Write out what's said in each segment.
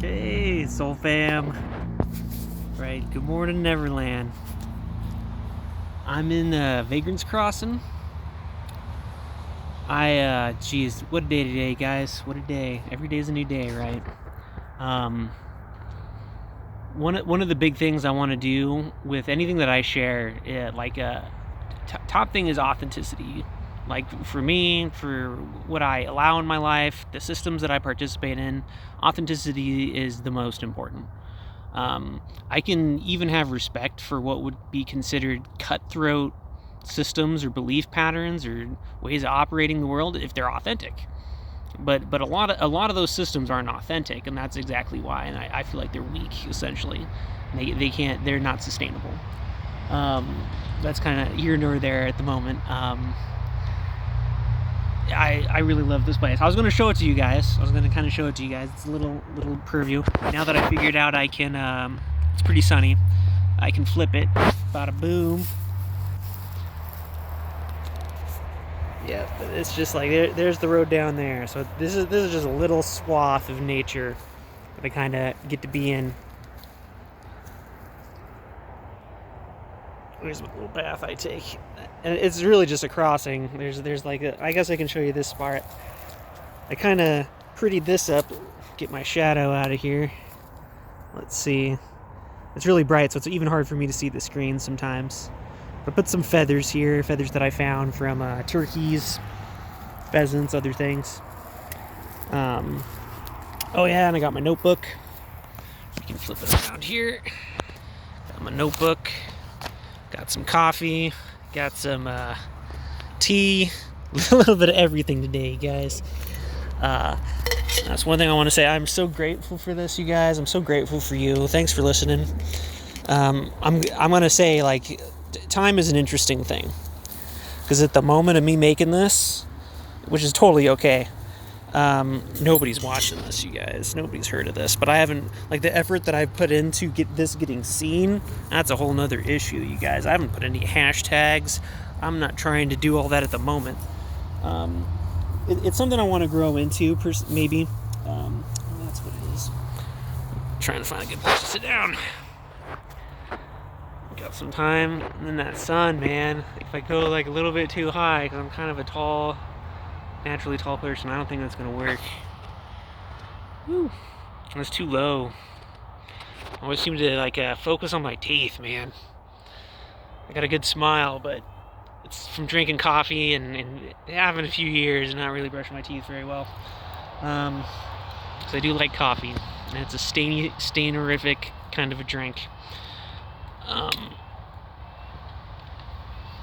Hey, Soul Fam. Right, good morning, Neverland. I'm in Vagrant's Crossing. Geez, what a day today, guys. What a day. Every day's a new day, right? Um, one of the big things I want to do with anything that I share, top thing is authenticity. Like for me, for what I allow in my life, the systems that I participate in, authenticity is the most important. I can even have respect for what would be considered cutthroat systems or belief patterns or ways of operating the world if they're authentic. But a lot of those systems aren't authentic, and that's exactly why. And I feel like they're weak, essentially. They're not sustainable. That's kind of here nor there at the moment. I really love this place. I was going to show it to you guys. It's a little preview. Now that I figured out I can, it's pretty sunny. I can flip it. Bada boom. Yeah, it's just like there's the road down there. So this is just a little swath of nature that I kind of get to be in. Here's a little path I take, and it's really just a crossing. There's like I guess I can show you this part. I kind of prettied this up, get my shadow out of here. Let's see. It's really bright, so it's even hard for me to see the screen sometimes. I put some feathers here, feathers that I found from turkeys, pheasants, other things. Oh yeah, and I got my notebook. You can flip it around here. Got my notebook. Got some coffee, got some tea, a little bit of everything today, guys. That's one thing I want to say. I'm so grateful for this, you guys. I'm so grateful for you. Thanks for listening. I'm gonna say, like, time is an interesting thing, because at the moment of me making this, which is totally okay, nobody's watching this, you guys. Nobody's heard of this, but I haven't, like, the effort that I've put into getting seen, that's a whole nother issue, you guys. I haven't put any hashtags. I'm not trying to do all that at the moment. It's something I want to grow into, maybe. That's what it is. I'm trying to find a good place to sit down. Got some time, and then that sun, man. If I go like a little bit too high, because I'm kind of a naturally tall person, I don't think that's gonna work. Woo. It's too low. I always seem to focus on my teeth, man. I got a good smile, but it's from drinking coffee and having a few years and not really brushing my teeth very well. So I do like coffee, and it's a stainerific kind of a drink.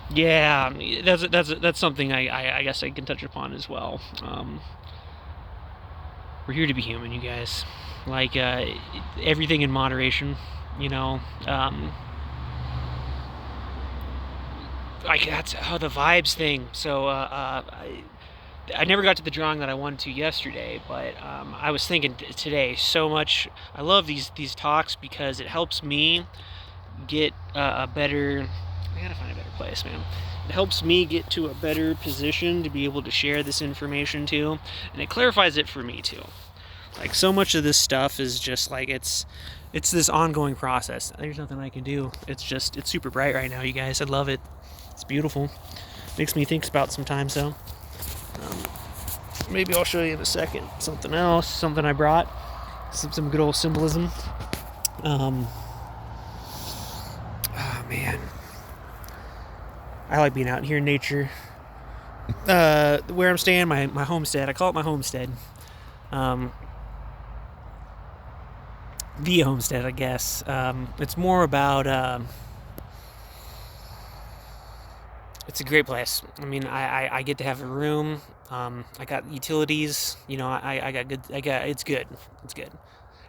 Yeah, that's something I guess I can touch upon as well. We're here to be human, you guys. Like, everything in moderation, you know. Like, that's the vibes thing. So I never got to the drawing that I wanted to yesterday, but I was thinking today so much. I love these talks because it helps me get a better. I gotta find a better place, man. It helps me get to a better position to be able to share this information too, and it clarifies it for me too. Like, so much of this stuff is just like it's this ongoing process. There's nothing I can do. It's super bright right now, you guys. I love it. It's beautiful. Makes me think about sometimes though. Maybe I'll show you in a second something else, something I brought, some good old symbolism. Oh man, I like being out here in nature. Where I'm staying, my homestead. I call it my homestead. The homestead, I guess. It's more about. It's a great place. I mean, I get to have a room. I got utilities. You know, it's good. It's good.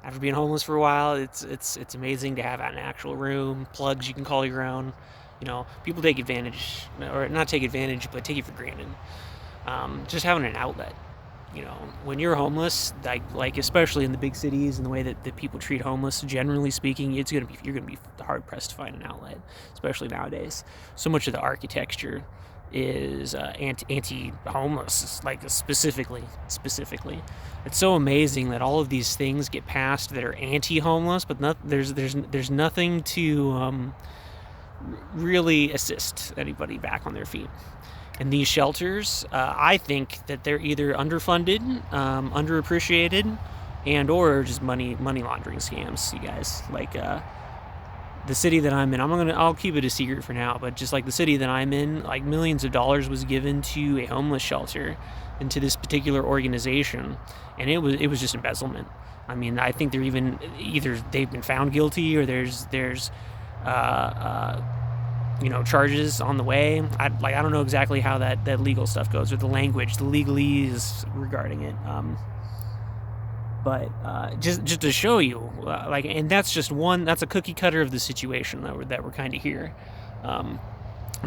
After being homeless for a while, it's amazing to have an actual room, plugs you can call your own. You know, people take advantage, or not take advantage, but take it for granted. Just having an outlet. You know, when you're homeless, like especially in the big cities and the way that people treat homeless, generally speaking, you're gonna be hard pressed to find an outlet, especially nowadays. So much of the architecture is anti-homeless, like specifically. It's so amazing that all of these things get passed that are anti-homeless, but there's nothing to really assist anybody back on their feet. And these shelters, I think that they're either underfunded, underappreciated, and or just money laundering scams. You guys, like the city that I'm in, I'll keep it a secret for now, but just like the city that I'm in, like millions of dollars was given to a homeless shelter and to this particular organization, and it was just embezzlement. I mean, I think they're either they've been found guilty or there's charges on the way. I don't know exactly how that legal stuff goes, or the legalese regarding it. But just to show you, and that's a cookie cutter of the situation that we're kind of here. And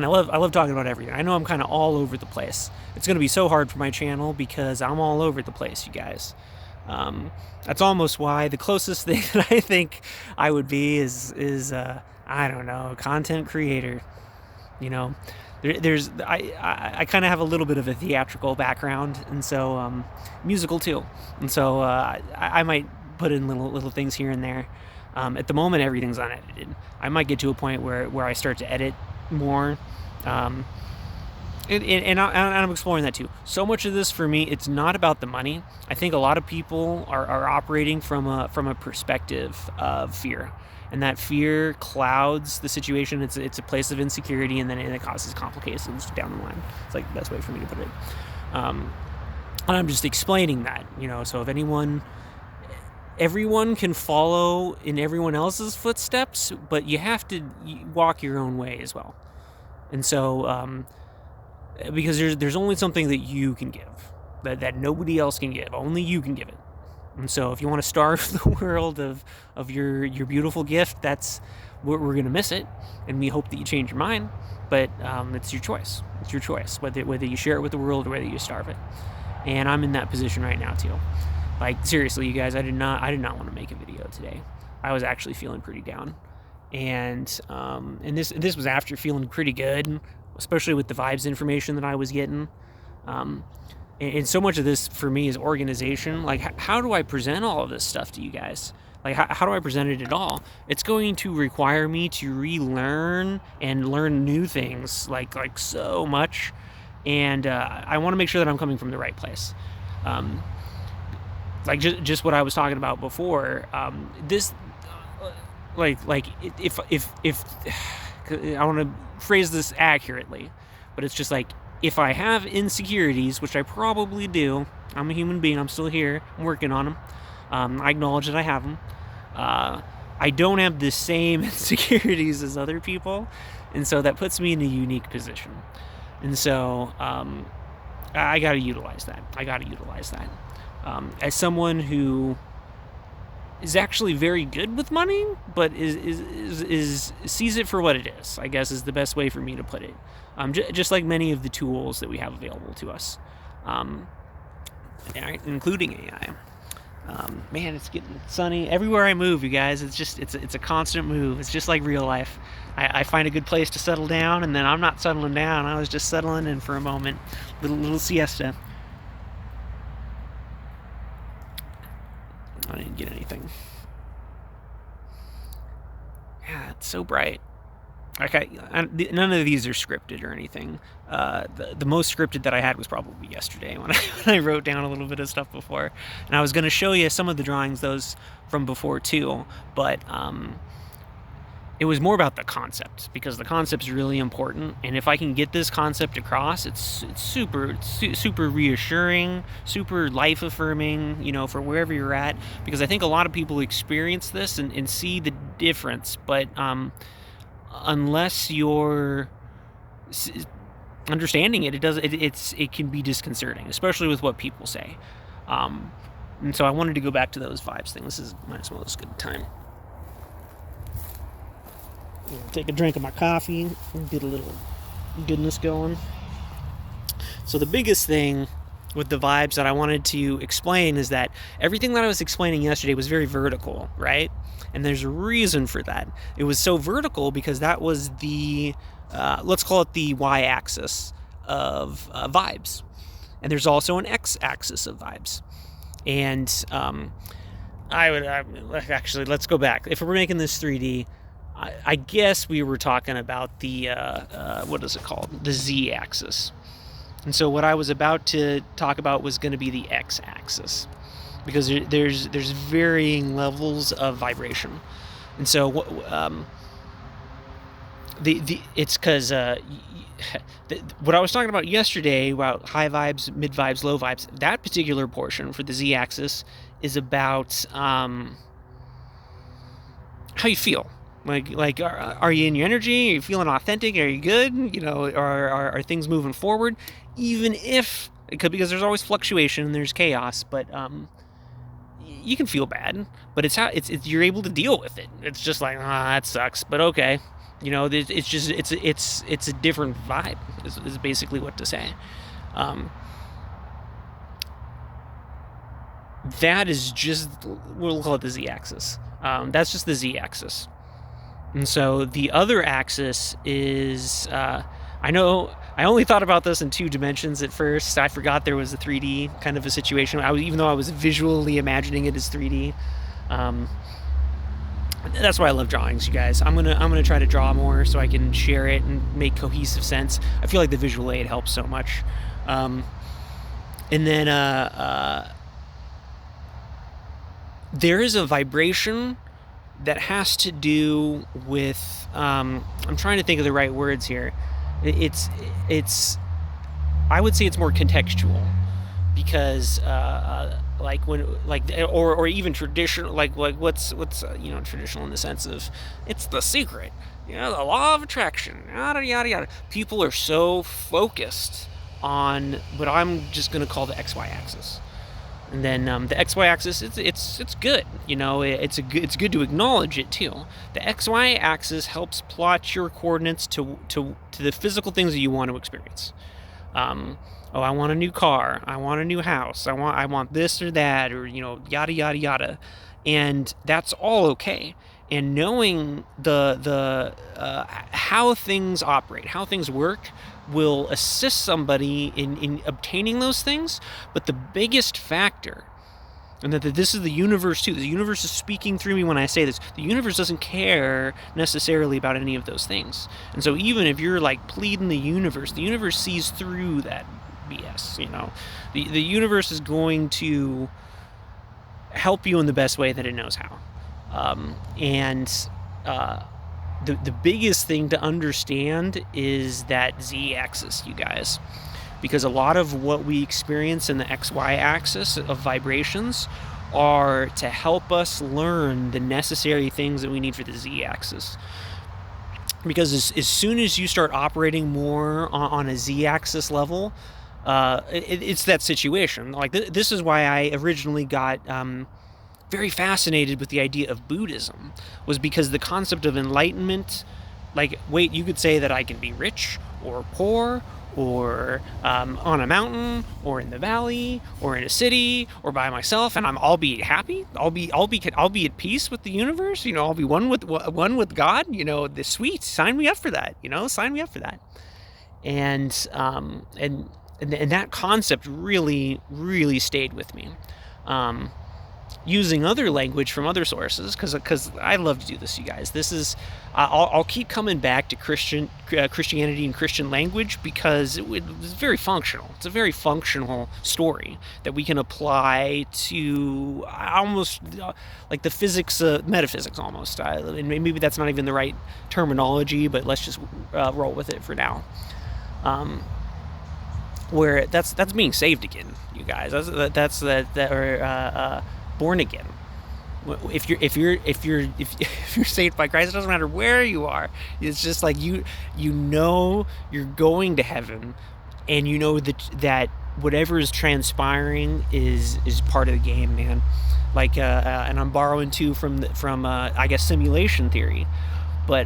I love talking about everything. I know I'm kind of all over the place. It's going to be so hard for my channel because I'm all over the place, you guys. That's almost why the closest thing that I think I would be is I don't know, a content creator. I kind of have a little bit of a theatrical background, and so musical too, and so I might put in little things here and there. At the moment, everything's unedited. I might get to a point where I start to edit more, and I'm exploring that too. So much of this for me, it's not about the money. I think a lot of people are operating from a perspective of fear. And that fear clouds the situation. It's a place of insecurity, and then it causes complications down the line. It's like the best way for me to put it. And I'm just explaining that, so if everyone can follow in everyone else's footsteps, but you have to walk your own way as well. And so, because there's only something that you can give, that nobody else can give. Only you can give it. And so if you want to starve the world of your beautiful gift, we're going to miss it, and we hope that you change your mind, but it's your choice. It's your choice, whether you share it with the world or whether you starve it. And I'm in that position right now too. Like, seriously, you guys, I did not want to make a video today. I was actually feeling pretty down. And this was after feeling pretty good, especially with the vibes information that I was getting. And so much of this for me is organization. Like, how do I present all of this stuff to you guys? Like, how do I present it at all? It's going to require me to relearn and learn new things, like so much. And I want to make sure that I'm coming from the right place. Just what I was talking about before. If I want to phrase this accurately, but it's just like, if I have insecurities, which I probably do, I'm a human being, I'm still here, I'm working on them, I acknowledge that I have them, I don't have the same insecurities as other people, and so that puts me in a unique position. And so I got to utilize that. As someone who is actually very good with money, but is sees it for what it is, I guess, is the best way for me to put it. Just like many of the tools that we have available to us, including AI. Man, it's getting sunny everywhere I move, you guys. It's a constant move. It's just like real life. I find a good place to settle down, and then I'm not settling down. I was just settling in for a moment, little siesta. I didn't get anything. Yeah, it's so bright. Okay, none of these are scripted or anything. The most scripted that I had was probably yesterday when I wrote down a little bit of stuff before. And I was going to show you some of the drawings, those from before too, but it was more about the concept, because the concept's really important. And if I can get this concept across, it's super reassuring, super life affirming, for wherever you're at. Because I think a lot of people experience this and see the difference, but unless you're understanding it, it can be disconcerting, especially with what people say. And so I wanted to go back to those vibes thing. Might as well as good time. Take a drink of my coffee, get a little goodness going. So the biggest thing with the vibes that I wanted to explain is that everything that I was explaining yesterday was very vertical, right? And there's a reason for that. It was so vertical because that was the, let's call it the y-axis vibes, and there's also an x-axis of vibes. And actually, let's go back. If we're making this 3D, I guess we were talking about the what is it called? The z-axis. And so what I was about to talk about was going to be the x-axis, because there's varying levels of vibration. And so it's because what I was talking about yesterday about high vibes, mid vibes, low vibes, that particular portion for the z-axis is about how you feel. Like are you in your energy? Are you feeling authentic? Are you good? You know, are things moving forward? Even if it could, because there's always fluctuation and there's chaos, but you can feel bad, but it's you're able to deal with it. It's just like, that sucks, but okay. You know, it's just it's a different vibe is basically what to say. That is just, we'll call it the z-axis. That's just the z-axis. And so the other axis is, I know I only thought about this in 2 dimensions at first. I forgot there was a 3D kind of a situation. Even though I was visually imagining it as 3D. That's why I love drawings, you guys. I'm gonna try to draw more so I can share it and make cohesive sense. I feel like the visual aid helps so much. And then there is a vibration that has to do with I'm trying to think of the right words here. It's I would say it's more contextual, because like when, like, or even traditional, like what's you know, traditional in the sense of it's the secret, you know, the law of attraction, yada yada yada. People are so focused on what I'm just gonna call the XY axis. And then the XY axis, it's good, you know. It's good to acknowledge it too. The XY axis helps plot your coordinates to the physical things that you want to experience. I want a new car. I want a new house. I want this or that, or, you know, yada yada yada, and that's all okay. And knowing the how things operate, how things work, will assist somebody in obtaining those things. But the biggest factor, and that this is the universe too. The universe is speaking through me when I say this. The universe doesn't care necessarily about any of those things. And so even if you're like pleading the universe sees through that BS. You know, the universe is going to help you in the best way that it knows how. The biggest thing to understand is that z-axis, you guys, because a lot of what we experience in the XY axis of vibrations are to help us learn the necessary things that we need for the z-axis. Because as soon as you start operating more on a z-axis level, it's that situation. Like this is why I originally got very fascinated with the idea of Buddhism, was because the concept of enlightenment, like, wait, you could say that I can be rich or poor, or on a mountain, or in the valley, or in a city, or by myself, and I'll be happy. I'll be at peace with the universe. You know, I'll be one with God. You know, the sweet. Sign me up for that. You know, sign me up for that. And that concept really, really stayed with me. Using other language from other sources, because I love to do this, you guys. This is I'll keep coming back to Christianity and Christian language, because it's very functional. It's a very functional story that we can apply to almost like the physics, metaphysics almost. And maybe that's not even the right terminology, but let's just roll with it for now. Where that's being saved again, you guys. That's born again. If you're saved by Christ, it doesn't matter where you are. It's just like you know you're going to heaven, and you know that whatever is transpiring is part of the game, man. Like and I'm borrowing too from I guess simulation theory, but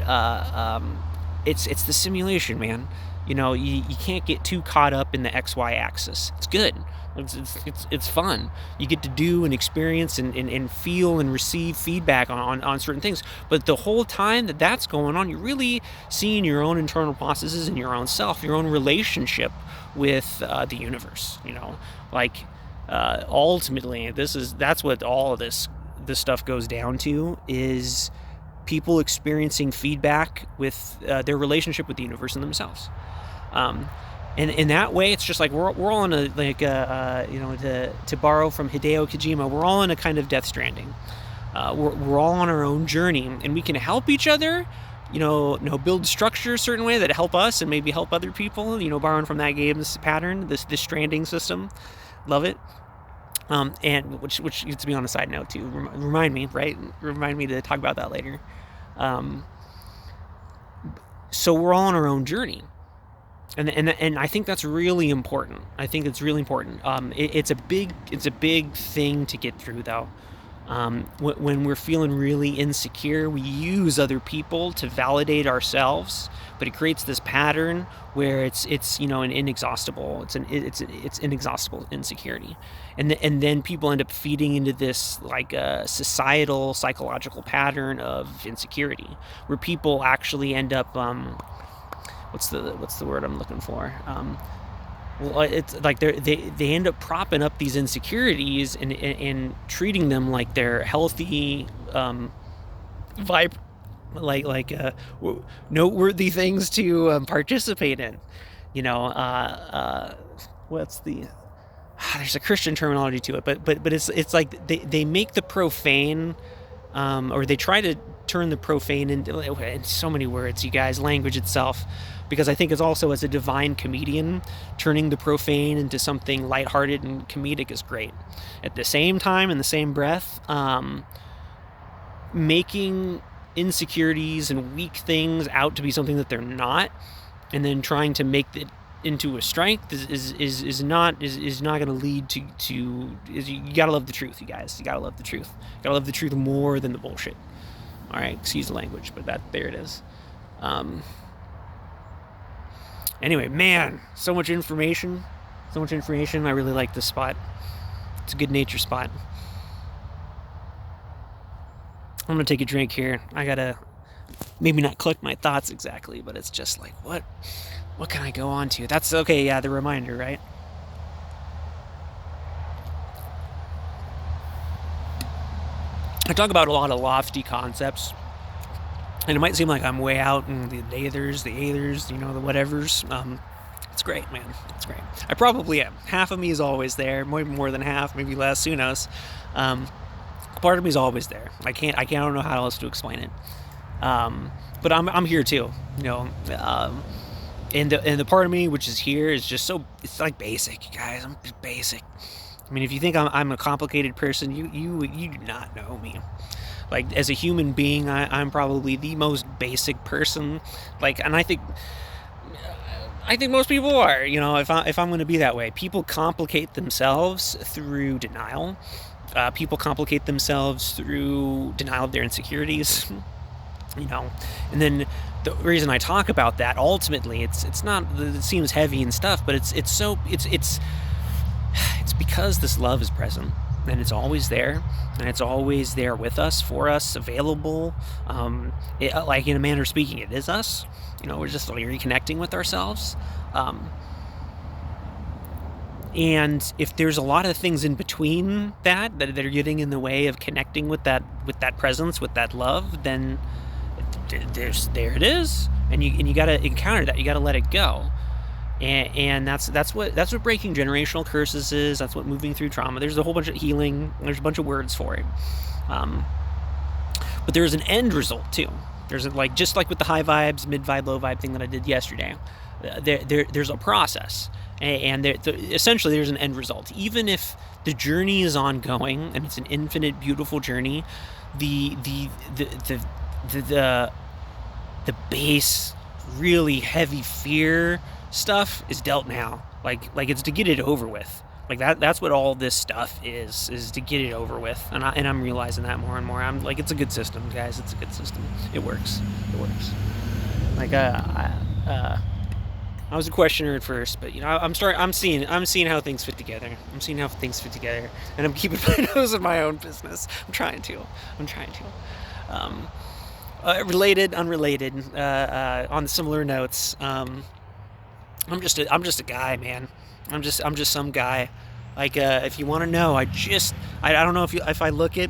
it's the simulation, man. You know, you can't get too caught up in the XY axis. It's good. It's fun. You get to do and experience and feel and receive feedback on certain things. But the whole time that's going on, you're really seeing your own internal processes and your own self, your own relationship with the universe. Like ultimately, that's what all of this stuff goes down to, is people experiencing feedback with their relationship with the universe and themselves. And in that way, it's just like we're all in to borrow from Hideo Kojima, we're all in a kind of Death Stranding. We're all on our own journey, and we can help each other, build structure a certain way that help us and maybe help other people, borrowing from that game's pattern, this Stranding system. Love it. And which gets me on a side note too. Remind me to talk about that later. So we're all on our own journey. And I think that's really important. I think it's really important. It's a big thing to get through, though. When we're feeling really insecure, we use other people to validate ourselves, but it creates this pattern where it's an inexhaustible. It's inexhaustible insecurity, and then people end up feeding into this like a societal psychological pattern of insecurity, where people actually end up what's the word I'm looking for? Well, it's like they end up propping up these insecurities and treating them like they're healthy, noteworthy things to participate in. What's the? There's a Christian terminology to it, but it's like they make the profane, or they try to turn the profane in so many words, you guys, language itself. Because I think it's also, as a divine comedian, turning the profane into something lighthearted and comedic is great. At the same time, in the same breath, making insecurities and weak things out to be something that they're not, and then trying to make it into a strength is not going to lead to. You gotta love the truth, you guys. You gotta love the truth. You gotta love the truth more than the bullshit. All right, excuse the language, but there it is. Anyway, man, so much information. I really like this spot. It's a good nature spot. I'm gonna take a drink here. I gotta maybe not collect my thoughts exactly, but it's just like, what can I go on to? That's okay. Yeah, the reminder, right? I talk about a lot of lofty concepts, and it might seem like I'm way out in the aethers, the whatevers. It's great, man. It's great. I probably am. Half of me is always there, more than half, maybe less. Who knows? Part of me is always there. I don't know how else to explain it. But I'm here too. And the part of me which is here is just it's like basic, you guys. I'm just basic. I mean, if you think I'm a complicated person, you do not know me. Like, as a human being, I'm probably the most basic person. Like, and I think most people are. If I'm going to be that way, people complicate themselves through denial. People complicate themselves through denial of their insecurities. And then the reason I talk about that, ultimately, it's not. It seems heavy and stuff, but it's because this love is present, and it's always there, and it's always there with us, for us, available. Like, in a manner of speaking, it is us. We're just reconnecting with ourselves. And if there's a lot of things in between that are getting in the way of connecting with that presence, with that love, then there it is, and you got to encounter that. You got to let it go. And that's what breaking generational curses is. That's what moving through trauma. There's a whole bunch of healing. There's a bunch of words for it. But there's an end result too. There's just like with the high vibes, mid vibe, low vibe thing that I did yesterday. There's a process, and essentially there's an end result. Even if the journey is ongoing and it's an infinite, beautiful journey, the base, really heavy fear stuff is dealt now. Like it's to get it over with. Like that's what all this stuff is to get it over with. And I'm realizing that more and more. I'm like, it's a good system, guys. It's a good system. It works. Like I was a questioner at first, but I'm seeing how things fit together. I'm seeing how things fit together, and I'm keeping my nose in my own business. I'm trying to. Um, Related, unrelated, on similar notes. I'm just a guy, man. I'm just some guy. Like, if you want to know, I don't know if I look it,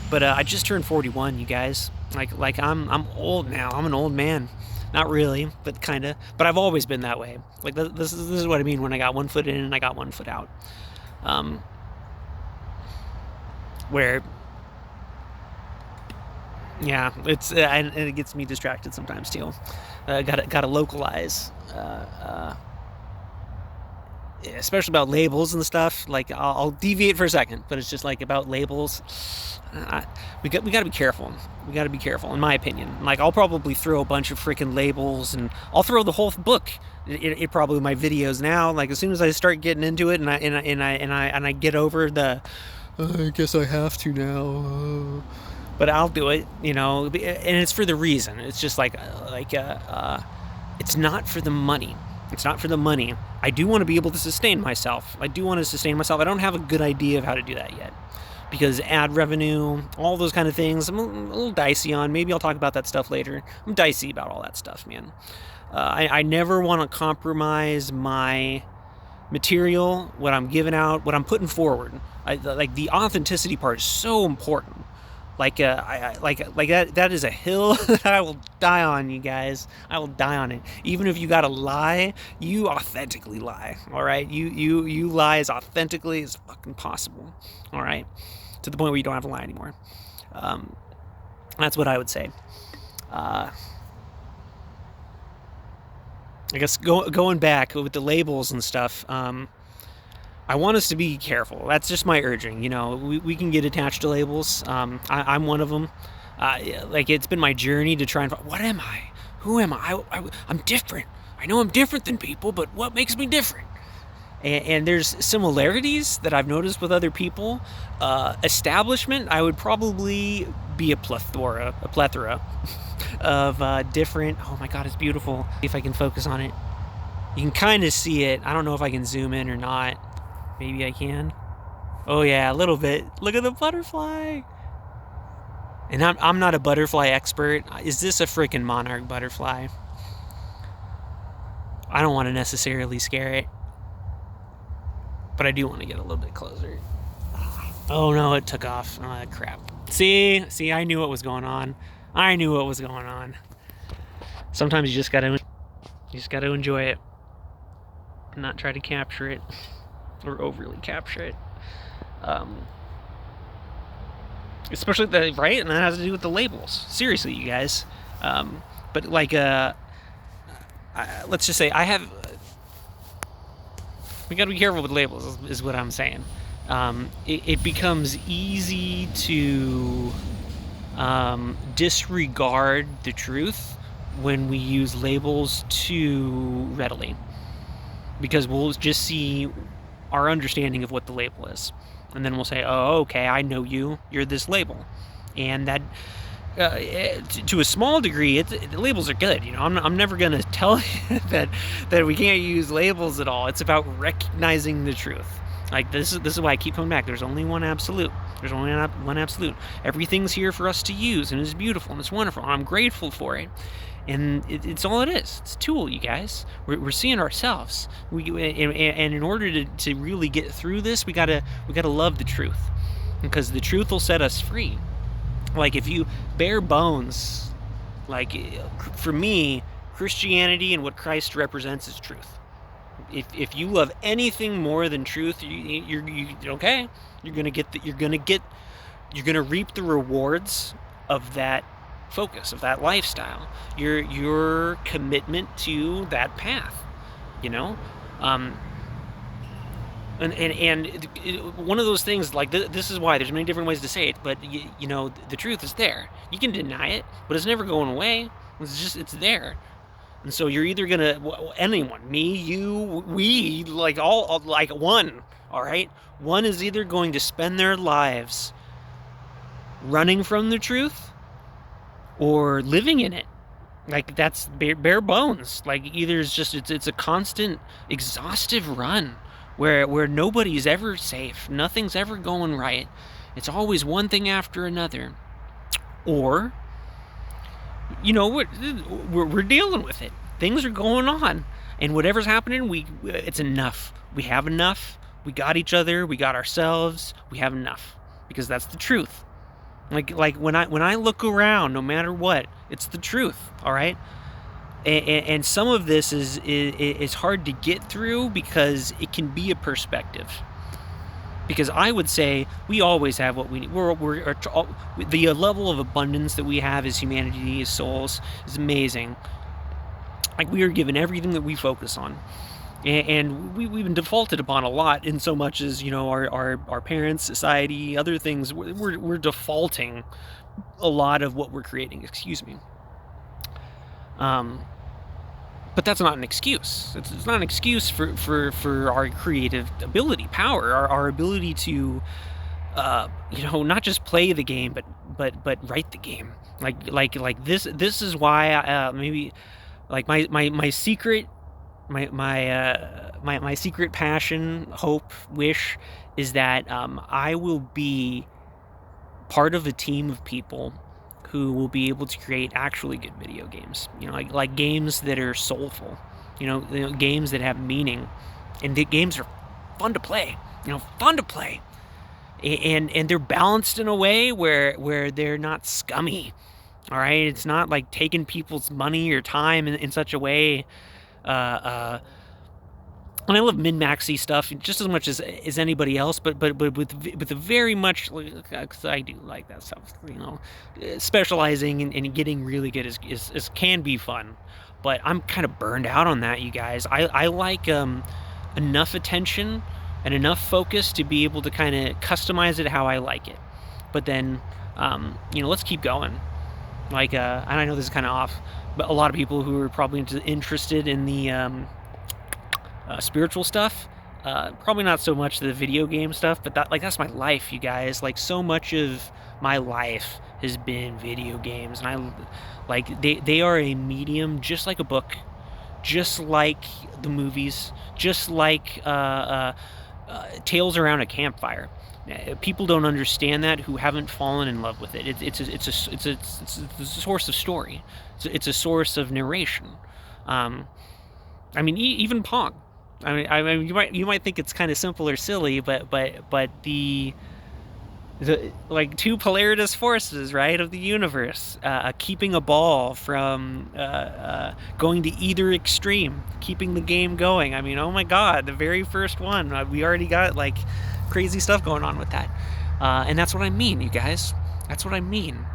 but I just turned 41, you guys. Like I'm old now. I'm an old man. Not really, but kind of. But I've always been that way. Like, this is what I mean when I got one foot in and I got one foot out. Um, where Yeah, and it gets me distracted sometimes too. Gotta localize. Especially about labels and stuff. Like, I'll deviate for a second, but it's just like about labels. We got to be careful. We got to be careful, in my opinion. Like, I'll probably throw a bunch of freaking labels, and I'll throw the whole book. It probably my videos now. Like, as soon as I start getting into it, and I get over the, I guess I have to now. But I'll do it, and it's for the reason. It's just it's not for the money. It's not for the money. I do want to be able to sustain myself. I don't have a good idea of how to do that yet, because ad revenue, all those kind of things, I'm a little dicey on. Maybe I'll talk about that stuff later. I'm dicey about all that stuff, man. I never want to compromise my material, what I'm giving out, what I'm putting forward. Like, the authenticity part is so important. Like, that is a hill that I will die on, you guys. I will die on it. Even if you gotta lie, you authentically lie. All right, you lie as authentically as fucking possible. All right, to the point where you don't have to lie anymore. That's what I would say. I guess going back with the labels and stuff. I want us to be careful. That's just my urging. We can get attached to labels. I'm one of them. Like, it's been my journey to try and find, what am I? Who am I? I'm different. I know I'm different than people, but what makes me different? And there's similarities that I've noticed with other people. Establishment, I would probably be a plethora of different. Oh my God, it's beautiful. If I can focus on it, you can kind of see it. I don't know if I can zoom in or not. Maybe I can. Oh yeah, a little bit. Look at the butterfly. And I'm not a butterfly expert. Is this a freaking monarch butterfly? I don't want to necessarily scare it, but I do want to get a little bit closer. Oh no, it took off. Oh, crap. See, I knew what was going on. Sometimes you just gotta enjoy it, and not try to capture it or overly capture it. Especially right, and that has to do with the labels. Seriously, you guys. But like, let's just say we got to be careful with labels, is what I'm saying. It becomes easy to disregard the truth when we use labels too readily, because we'll just see our understanding of what the label is, and then we'll say, oh, okay, I know you're this label. And that, to a small degree, the labels are good. I'm never going to tell you that we can't use labels at all. It's about recognizing the truth. Like, this is why I keep coming back. There's only one absolute. Everything's here for us to use, and it's beautiful, and it's wonderful, and I'm grateful for it. And it's all it is. It's a tool, you guys. We're seeing ourselves. And in order to really get through this, we gotta love the truth, because the truth will set us free. Like, if you bare bones, like, for me, Christianity and what Christ represents is truth. If you love anything more than truth, you're okay. You're gonna reap the rewards of that focus, of that lifestyle, your commitment to that path, and one of those things, like, this is why there's many different ways to say it, but the truth is there. You can deny it, but it's never going away. It's there. And so you're either gonna, anyone, me, you, we, like, all, like, one, all right, one is either going to spend their lives running from the truth or living in it, Like that's bare bones. Like either it's a constant exhaustive run where nobody's ever safe, nothing's ever going right. It's always one thing after another. Or we're dealing with it. Things are going on, and whatever's happening, it's enough. We have enough. We got each other. We got ourselves. We have enough, because that's the truth. Like when I look around, no matter what, it's the truth. All right. And some of this is hard to get through because it can be a perspective. Because I would say we always have what we need. The level of abundance that we have as humanity, as souls, is amazing. Like we are given everything that we focus on, and we've been defaulted upon a lot, in so much as our parents, society, other things. We're defaulting a lot of what we're creating. Excuse me. But that's not an excuse. It's not an excuse for our creative ability, power, our ability to, not just play the game, but write the game. Like this is why maybe like my secret, my secret passion, hope, wish is that I will be part of a team of people who will be able to create actually good video games. Like games that are soulful. Games that have meaning, and the games are fun to play. Fun to play, and they're balanced in a way where they're not scummy. All right, it's not like taking people's money or time in such a way. And I love min-maxy stuff just as much as anybody else, but with a very much, because I do like that stuff. Specializing and getting really good is can be fun, but I'm kind of burned out on that, you guys. I like enough attention and enough focus to be able to kind of customize it how I like it. But then, let's keep going. And I know this is kind of off, but a lot of people who are probably interested in the spiritual stuff, probably not so much the video game stuff, but that's my life, you guys. Like, so much of my life has been video games, and they are a medium, just like a book, just like the movies, just like tales around a campfire. People don't understand that who haven't fallen in love with it. It's a source of story. It's a source of narration. Even Pong. I mean, you might think it's kind of simple or silly, but the like two polaritous forces, right, of the universe, keeping a ball from going to either extreme, keeping the game going. I mean, oh my God, the very first one, we already got like crazy stuff going on with that, and that's what I mean, you guys. That's what I mean.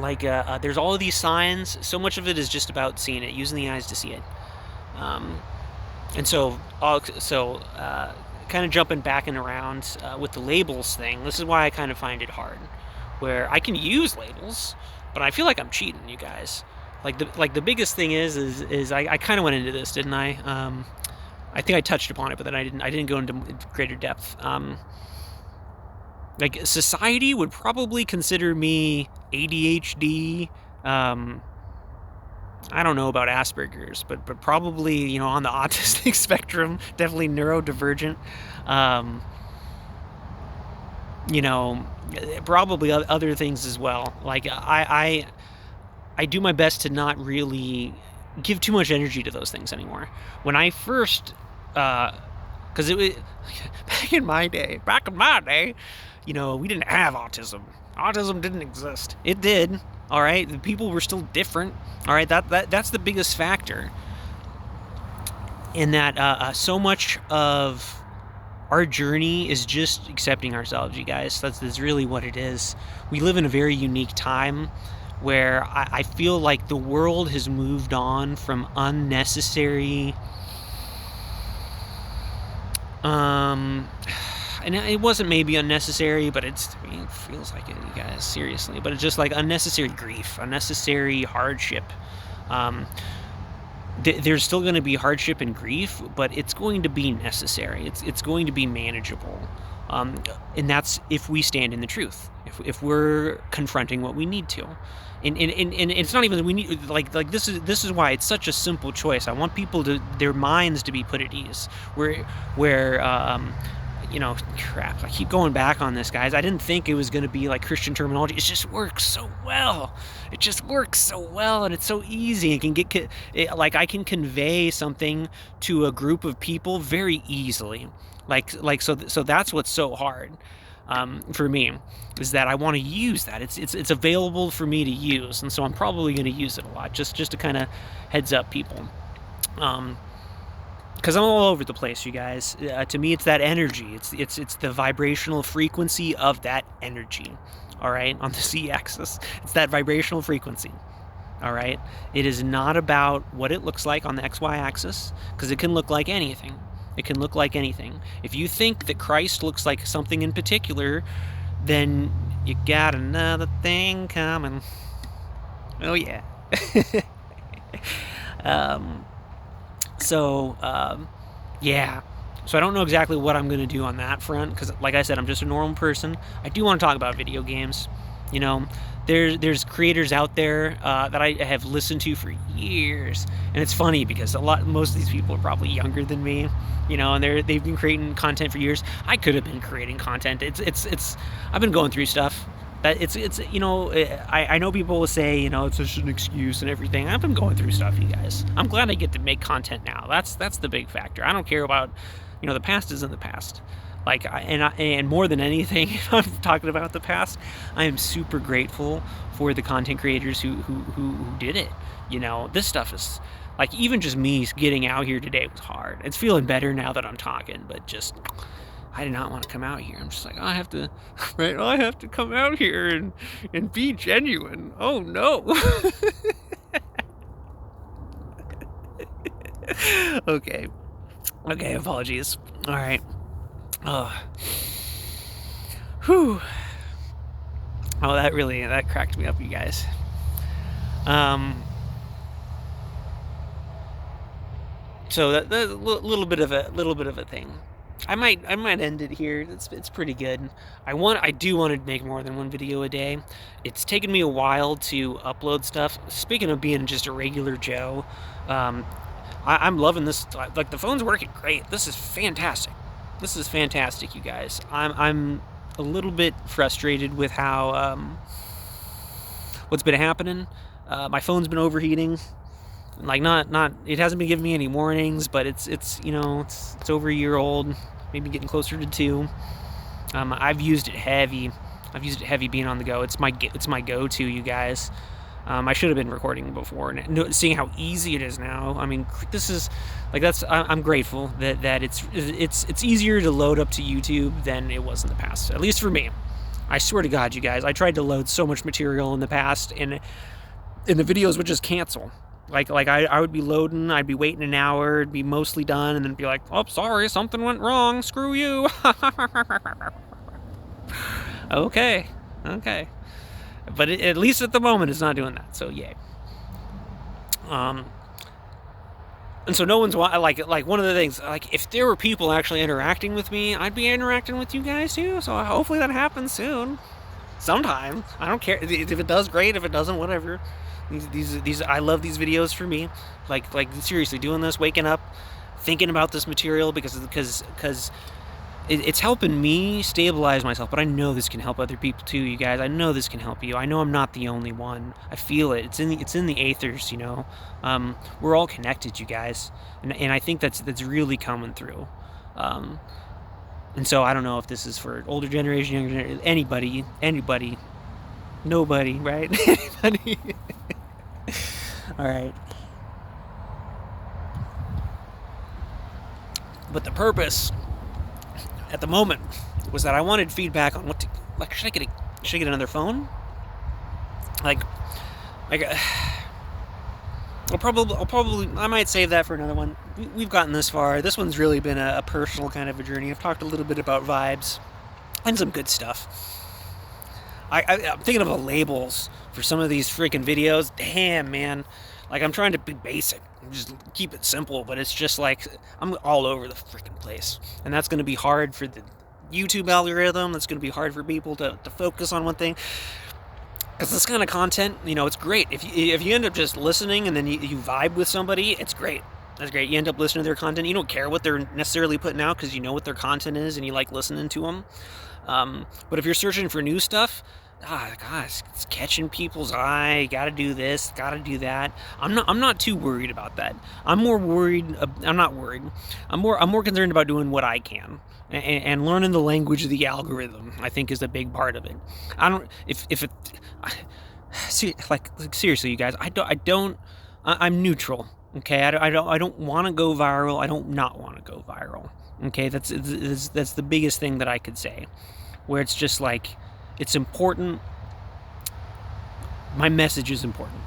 Like, there's all of these signs. So much of it is just about seeing it, using the eyes to see it. And so kind of jumping back and around with the labels thing, this is why I kind of find it hard, where I can use labels, but I feel like I'm cheating, you guys. Like the biggest thing is I kind of went into this, didn't I? I think I touched upon it, but then I didn't go into greater depth. Like, society would probably consider me ADHD. I don't know about Asperger's, but probably, on the autistic spectrum, definitely neurodivergent. Probably other things as well. Like, I do my best to not really give too much energy to those things anymore. When I first, because it was back in my day, we didn't have autism. Autism didn't exist. It did. All right, the people were still different. All right, that's the biggest factor. In that, so much of our journey is just accepting ourselves, you guys. That's really what it is. We live in a very unique time where I feel like the world has moved on from unnecessary. And it wasn't maybe unnecessary, but it feels like it, you guys, seriously. But it's just like unnecessary grief, unnecessary hardship. There's still going to be hardship and grief, but it's going to be necessary. It's going to be manageable. And that's if we stand in the truth, if we're confronting what we need to. And it's not even we need like this is why it's such a simple choice. I want people to their minds to be put at ease. Crap, I keep going back on this, guys. I didn't think it was going to be like Christian terminology. It just works so well. It just works so well, and it's so easy. I can convey something to a group of people very easily. So that's what's so hard for me, is that I want to use that. It's available for me to use, and so I'm probably going to use it a lot. Just to kind of heads up people. Because I'm all over the place, you guys. To me, it's that energy. It's the vibrational frequency of that energy. All right, on the Z-axis, it's that vibrational frequency. All right, it is not about what it looks like on the XY axis, because it can look like anything. It can look like anything. If you think that Christ looks like something in particular, then you got another thing coming. Oh yeah. Yeah. So I don't know exactly what I'm going to do on that front, because like I said, I'm just a normal person. I do want to talk about video games. You know, there's creators out there that I have listened to for years, and it's funny because most of these people are probably younger than me, you know, and they've been creating content for years. I could have been creating content. I've been going through stuff. I know people will say, you know, it's just an excuse and everything. I've been going through stuff, you guys. I'm glad I get to make content now. That's the big factor. I don't care about, you know, the past isn't the past. And more than anything, if I'm talking about the past, I am super grateful for the content creators who did it. You know, this stuff is like, even just me getting out here today was hard. It's feeling better now that I'm talking, but just, I did not want to come out here. I'm just like, I have to come out here and be genuine. Oh no. Okay, apologies. All right. Whew. Oh, that cracked me up, you guys. So that's a little bit of a thing. I might end it here. It's pretty good. I do want to make more than one video a day. It's taken me a while to upload stuff. Speaking of being just a regular Joe, I'm loving this. Like, the phone's working great. This is fantastic. This is fantastic, you guys. I'm a little bit frustrated with how what's been happening. My phone's been overheating. Like, not it hasn't been giving me any warnings, but it's over a year old, maybe getting closer to 2. I've used it heavy. Being on the go. It's my go-to, you guys. I should have been recording before, and seeing how easy it is now. I mean, this is like, I'm grateful that it's easier to load up to YouTube than it was in the past. At least for me. I swear to God, you guys, I tried to load so much material in the past, and the videos would just cancel. Like I would be loading, I'd be waiting an hour, it'd be mostly done, and then be like, oh, sorry, something went wrong, screw you. Okay. But at least at the moment, it's not doing that, so yay. And so no one's like one of the things, like, if there were people actually interacting with me, I'd be interacting with you guys too. So hopefully that happens soon, sometime. I don't care if it does, great. If it doesn't, whatever. These I love these videos for me. Like seriously, doing this, waking up, thinking about this material because it's helping me stabilize myself, but I know this can help other people too, you guys. I know this can help you. I know I'm not the only one. I feel it. It's in the aethers, you know. We're all connected, you guys, and I think that's really coming through. And so I don't know if this is for older generation, younger generation, anybody, nobody, right? Anybody. All right. But the purpose at the moment was that I wanted feedback on should I get another phone? I might save that for another one. We've gotten this far. This one's really been a personal kind of a journey. I've talked a little bit about vibes and some good stuff. I'm thinking about labels for some of these freaking videos. Damn, man. Like, I'm trying to be basic, just keep it simple, but it's just like, I'm all over the freaking place. And that's going to be hard for YouTube algorithm that's going to be hard for people to focus on one thing. Because this kind of content, you know, it's great. If you end up just listening and then you vibe with somebody, it's great. That's great. You end up listening to their content. You don't care what they're necessarily putting out because you know what their content is and you like listening to them. But if you're searching for new stuff, gosh, it's catching people's eye. Got to do this, got to do that. I'm not too worried about that. I'm more worried. I'm not worried. I'm more concerned about doing what I can and learning the language of the algorithm. I think is a big part of it. I don't if it. See, like seriously, you guys. I'm neutral. Okay, I don't want to go viral. I don't not want to go viral. Okay, that's the biggest thing that I could say. Where it's just like, it's important. My message is important.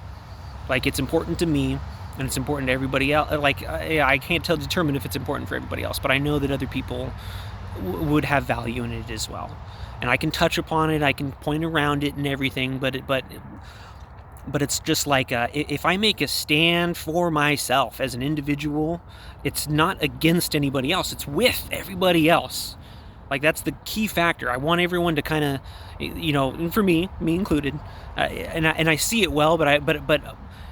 Like, it's important to me, and it's important to everybody else. Like, I can't determine if it's important for everybody else, but I know that other people would have value in it as well. And I can touch upon it. I can point around it and everything. But it's just like, if I make a stand for myself as an individual, it's not against anybody else. It's with everybody else. Like, that's the key factor. I want everyone to kind of, you know, and for me included, and I see it well.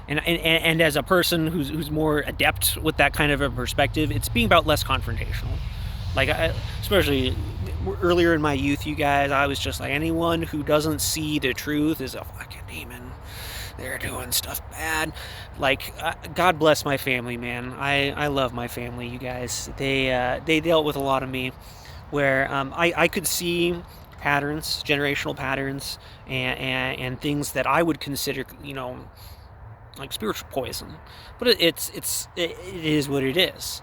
And as a person who's more adept with that kind of a perspective, it's being about less confrontational. Like, especially earlier in my youth, you guys, I was just like, anyone who doesn't see the truth is a fucking demon. They're doing stuff bad. Like, God bless my family, man. I love my family, you guys. They dealt with a lot of me where I could see patterns, generational patterns, and things that I would consider, you know, like spiritual poison. But it is what it is.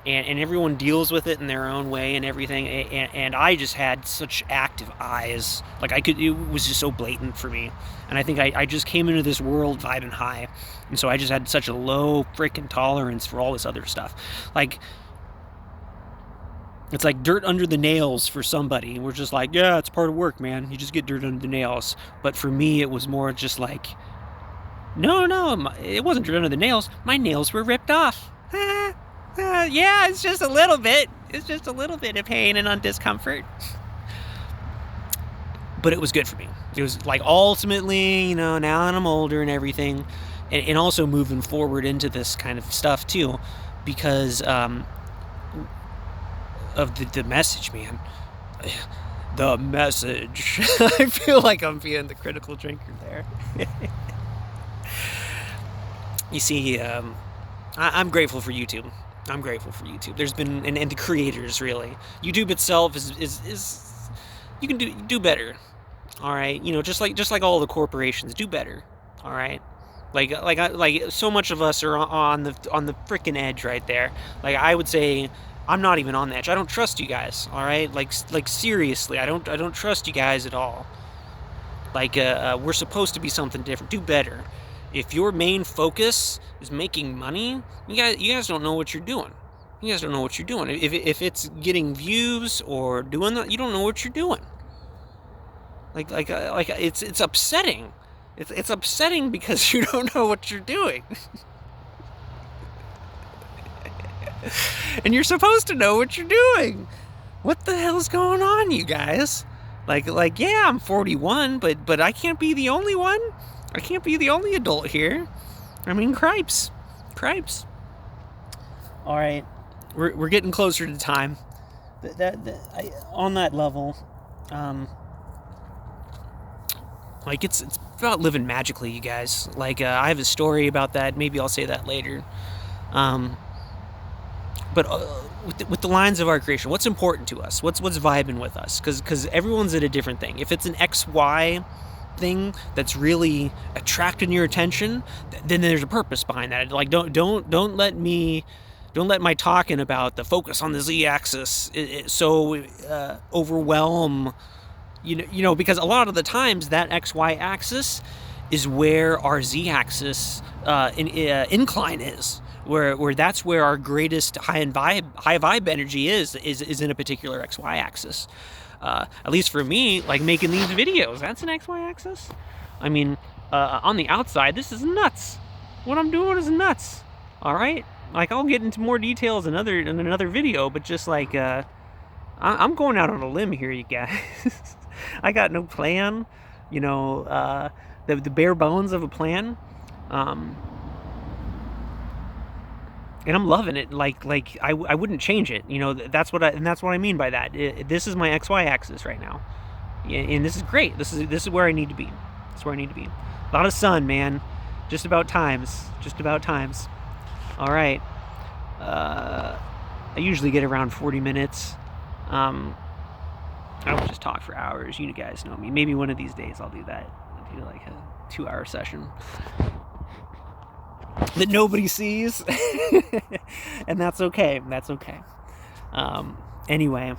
And everyone deals with it in their own way and everything. And I just had such active eyes. Like, it was just so blatant for me. And I think I just came into this world vibing high. And so I just had such a low freaking tolerance for all this other stuff. Like, it's like dirt under the nails for somebody. We're just like, yeah, it's part of work, man. You just get dirt under the nails. But for me, it was more just like, no, it wasn't dirt under the nails. My nails were ripped off. Yeah, it's just a little bit. It's just a little bit of pain and discomfort. But it was good for me. It was like, ultimately, you know, now that I'm older and everything, and also moving forward into this kind of stuff too, because of the message, man. The message. I feel like I'm being the critical drinker there. You see, I'm grateful for YouTube. I'm grateful for YouTube. There's been, and the creators, really. YouTube itself is you can do better. All right, you know, just like all the corporations, do better. All right, like so much of us are on the freaking edge right there. Like, I would say, I'm not even on the edge. I don't trust you guys. All right, like seriously, I don't trust you guys at all. Like, we're supposed to be something different. Do better. If your main focus is making money, you guys don't know what you're doing. You guys don't know what you're doing. If it's getting views or doing that, you don't know what you're doing. Like it's upsetting. It's upsetting because you don't know what you're doing. And you're supposed to know what you're doing. What the hell's going on, you guys? Like yeah, I'm 41, but I can't be the only one. I can't be the only adult here. I mean, cripes. All right, we're getting closer to time. On that level, like, it's about living magically, you guys. Like, I have a story about that. Maybe I'll say that later. But with the lines of our creation, what's important to us? What's vibing with us? Because everyone's at a different thing. If it's an XY thing that's really attracting your attention, then there's a purpose behind that. Like, don't let my talking about the focus on the Z-axis so overwhelm, you know, because a lot of the times that XY axis is where our Z-axis incline is, where that's where our greatest high vibe energy is in a particular XY axis. At least for me, like making these videos, that's an XY axis. I mean, on the outside, this is nuts. What I'm doing is nuts. All right, like, I'll get into more details in another video, but just like I'm going out on a limb here, you guys. I got no plan, you know, the bare bones of a plan. Um, and I'm loving it. I wouldn't change it. You know, that's what I mean by that. This is my XY axis right now, and this is great. This is where I need to be. This is where I need to be. A lot of sun, man. Just about times. Just about times. All right. I usually get around 40 minutes. I don't just talk for hours. You guys know me. Maybe one of these days I'll do that. I'll do like a 2-hour session that nobody sees. And that's okay. That's okay. Anyway,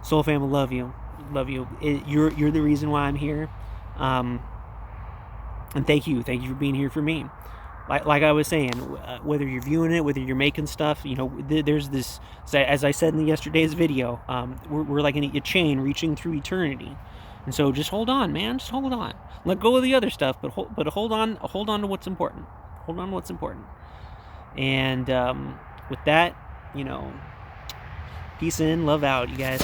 Soul Fam, I love you. Love you. You're the reason why I'm here. And thank you for being here for me. Like I was saying, whether you're viewing it, whether you're making stuff, you know, there's this, as I said in yesterday's video, we're like a chain reaching through eternity. And so just hold on, man. Just hold on. Let go of the other stuff, but hold on to what's important. Hold on to what's important. And with that, you know, peace in, love out, you guys.